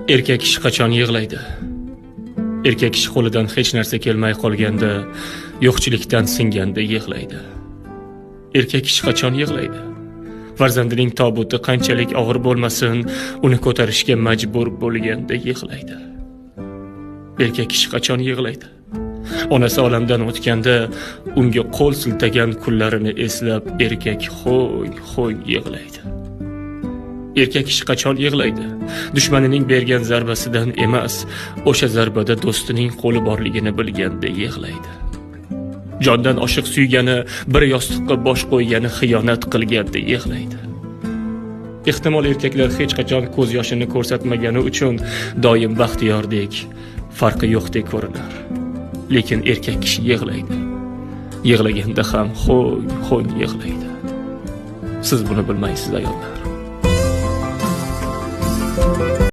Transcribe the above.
Erkak kishi qachon yig'laydi? Erkak kishi qo'lidan hech narsa kelmay qolganda, yo'qchilikdan singanda yig'laydi. Erkak kishi qachon yig'laydi? Farzandining tobuti qanchalik og'ir bo'lmasin, uni ko'tarishga majbur bo'lganda yig'laydi. Erkak kishi qachon yig'laydi? Onasi olamdan o'tganda, unga qo'l siltagan kunlarini eslab, erkak ho'ng yig'laydi. Erkak kishi qachon yig'laydi? Dushmanining bergan zarbasidan emas, o'sha zarbada do'stining qo'li borligini bilganda yig'laydi. Jondan oshiq suygani, bir yostiqqa bosh qo'ygani xiyonat qilganda yig'laydi. Ehtimol erkaklar hech qachon ko'z yoshini ko'rsatmagani uchun doim baxtiyordek, farqi yo'qdek ko'rinar. Lekin erkak kishi yig'laydi. Yig'laganda ham ho'ng yig'laydi. Siz buni bilmaysiz ayollar.